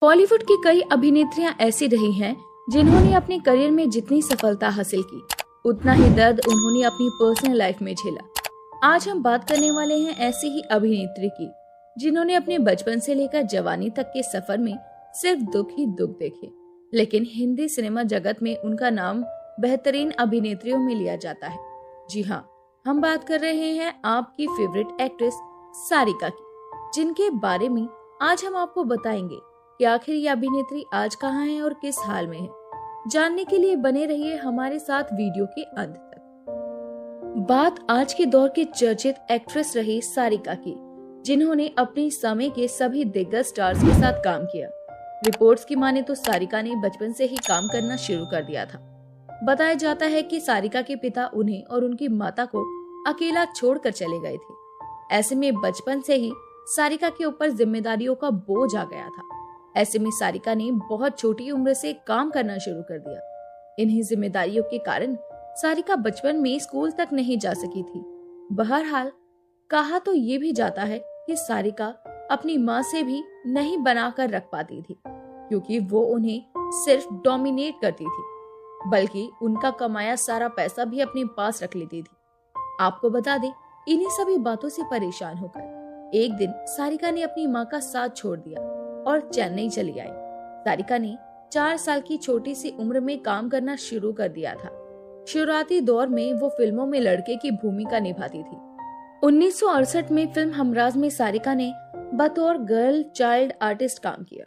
बॉलीवुड की कई अभिनेत्रियां ऐसी रही हैं जिन्होंने अपने करियर में जितनी सफलता हासिल की उतना ही दर्द उन्होंने अपनी पर्सनल लाइफ में झेला। आज हम बात करने वाले हैं ऐसी ही अभिनेत्री की जिन्होंने अपने बचपन से लेकर जवानी तक के सफर में सिर्फ दुख ही दुख देखे, लेकिन हिंदी सिनेमा जगत में उनका नाम बेहतरीन अभिनेत्रियों में लिया जाता है। जी हाँ, हम बात कर रहे हैं आपकी फेवरेट एक्ट्रेस सारिका की, जिनके बारे में आज हम आपको बताएंगे कि आखिर ये अभिनेत्री आज कहाँ है और किस हाल में है। जानने के लिए बने रहिए हमारे साथ वीडियो के अंत तक। बात आज के दौर की चर्चित एक्ट्रेस रही सारिका की, जिन्होंने अपने समय के सभी दिग्गज स्टार्स के साथ काम किया। रिपोर्ट्स की माने तो सारिका ने बचपन से ही काम करना शुरू कर दिया था। बताया जाता है कि सारिका के पिता उन्हें और उनकी माता को अकेला छोड़कर चले गए थे। ऐसे में बचपन से ही सारिका के ऊपर जिम्मेदारियों का बोझ आ गया था। ऐसे में सारिका ने बहुत छोटी उम्र से काम करना शुरू कर दिया। इन्हीं जिम्मेदारियों के कारण सारिका बचपन में स्कूल तक नहीं जा सकी थी। बहरहाल कहा तो ये भी जाता है कि सारिका अपनी माँ से भी नहीं बनाकर रख पाती थी, क्योंकि वो उन्हें सिर्फ डोमिनेट करती थी, बल्कि उनका कमाया सारा पैसा भी अपने पास रख लेती थी। आपको बता दें, इन्हीं सभी बातों से परेशान होकर एक दिन सारिका ने अपनी माँ का साथ छोड़ दिया और चेन्नई चली आई। सारिका ने 4 साल की छोटी सी उम्र में काम करना शुरू कर दिया था। शुरुआती दौर में वो फिल्मों में लड़के की भूमिका निभाती थी। 1968 में फिल्म हमराज में सारिका ने बतौर गर्ल चाइल्ड आर्टिस्ट काम किया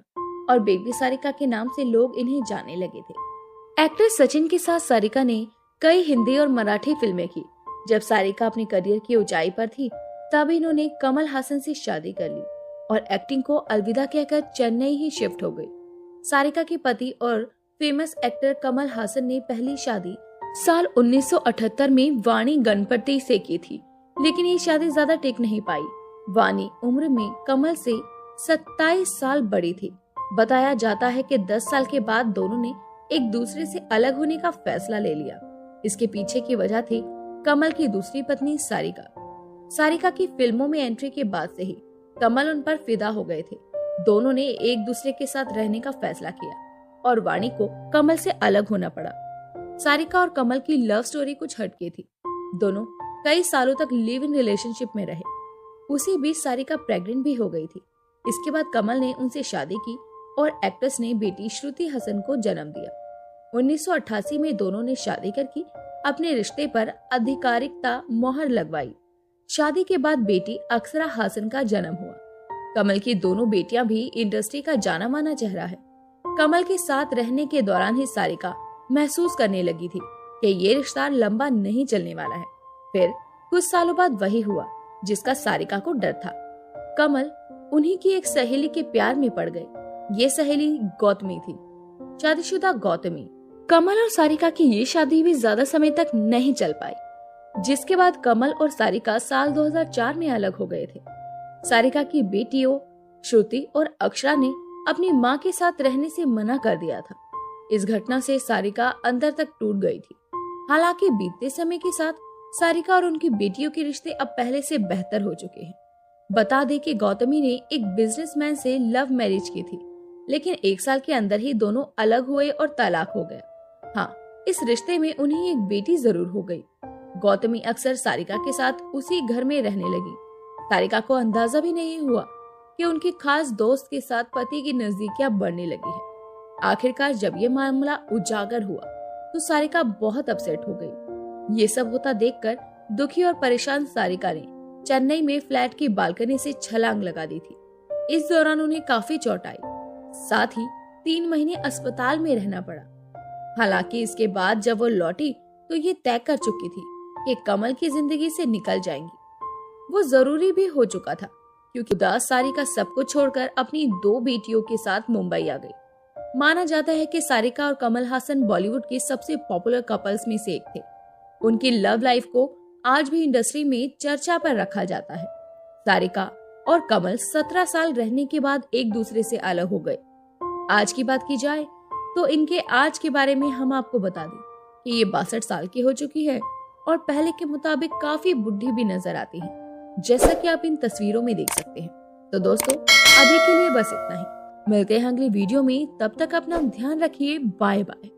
और बेबी सारिका के नाम से लोग इन्हें जाने लगे थे। एक्टर सचिन के साथ सारिका ने कई हिंदी और मराठी फिल्में की। जब सारिका अपने करियर की ऊंचाई पर थी, तब इन्होंने कमल हासन से शादी कर ली और एक्टिंग को अलविदा कहकर चेन्नई ही शिफ्ट हो गई। सारिका के पति और फेमस एक्टर कमल हासन ने पहली शादी साल 1978 में वाणी गणपति से की थी, लेकिन ये शादी ज्यादा टिक नहीं पाई। वाणी उम्र में कमल से 27 साल बड़ी थी। बताया जाता है कि 10 साल के बाद दोनों ने एक दूसरे से अलग होने का फैसला ले लिया। इसके पीछे की वजह थी कमल की दूसरी पत्नी सारिका। सारिका की फिल्मों में एंट्री के बाद से ही कमल उन पर फिदा हो गए थे। दोनों ने एक दूसरे के साथ रहने का फैसला किया और वाणी को कमल से अलग होना पड़ा। सारिका और कमल की लव स्टोरी कुछ हटके थी। दोनों कई सालों तक लिव इन रिलेशनशिप में रहे। उसी बीच सारिका प्रेग्नेंट भी हो गई थी। इसके बाद कमल ने उनसे शादी की और एक्ट्रेस ने बेटी श्रुति हसन को जन्म दिया। 1988 में दोनों ने शादी करके अपने रिश्ते पर आधिकारिकता मोहर लगवाई। शादी के बाद बेटी अक्षरा हासन का जन्म हुआ। कमल की दोनों बेटियां भी इंडस्ट्री का जाना माना चेहरा है। कमल के साथ रहने के दौरान ही सारिका महसूस करने लगी थी कि ये रिश्ता लंबा नहीं चलने वाला है। फिर कुछ सालों बाद वही हुआ जिसका सारिका को डर था। कमल उन्हीं की एक सहेली के प्यार में पड़ गए। ये सहेली गौतमी थी, शादीशुदा गौतमी। कमल और सारिका की ये शादी भी ज्यादा समय तक नहीं चल पाई, जिसके बाद कमल और सारिका साल 2004 में अलग हो गए थे। सारिका की बेटियों श्रुति और अक्षरा ने अपनी मां के साथ रहने से मना कर दिया था। इस घटना से सारिका अंदर तक टूट गई थी। हालांकि बीतते समय के साथ सारिका और उनकी बेटियों के रिश्ते अब पहले से बेहतर हो चुके हैं। बता दें कि गौतमी ने एक बिजनेसमैन से लव मैरिज की थी, लेकिन 1 साल के अंदर ही दोनों अलग हुए और तलाक हो गया। हाँ, इस रिश्ते में उन्हें एक बेटी जरूर हो गई। गौतमी अक्सर सारिका के साथ उसी घर में रहने लगी। सारिका को अंदाजा भी नहीं हुआ कि उनके खास दोस्त के साथ पति की नजदीकियां बढ़ने लगी है। आखिरकार जब ये मामला उजागर हुआ तो सारिका बहुत अपसेट हो गई। ये सब होता देखकर दुखी और परेशान सारिका ने चेन्नई में फ्लैट की बालकनी से छलांग लगा दी थी। इस दौरान उन्हें काफी चोट आई, साथ ही 3 महीने अस्पताल में रहना पड़ा। हालांकि इसके बाद जब वो लौटी तो ये तय कर चुकी थी कि कमल की जिंदगी से निकल जाएंगी। वो जरूरी भी हो चुका था, क्योंकि उदास सारिका सब कुछ छोड़कर अपनी 2 बेटियों के साथ मुंबई आ गई। माना जाता है कि सारिका और कमल हासन बॉलीवुड के सबसे पॉपुलर कपल्स में से एक थे। उनकी लव लाइफ को आज भी इंडस्ट्री में चर्चा पर रखा जाता है। सारिका और कमल 17 साल रहने के बाद एक दूसरे से अलग हो गए। आज की बात की जाए तो इनके आज के बारे में हम आपको बता दें कि ये 62 साल की हो चुकी है और पहले के मुताबिक काफी बुढ़ी भी नजर आती है, जैसा कि आप इन तस्वीरों में देख सकते हैं। तो दोस्तों, अभी के लिए बस इतना ही। मिलते हैं अगली वीडियो में, तब तक अपना ध्यान रखिए। Bye bye.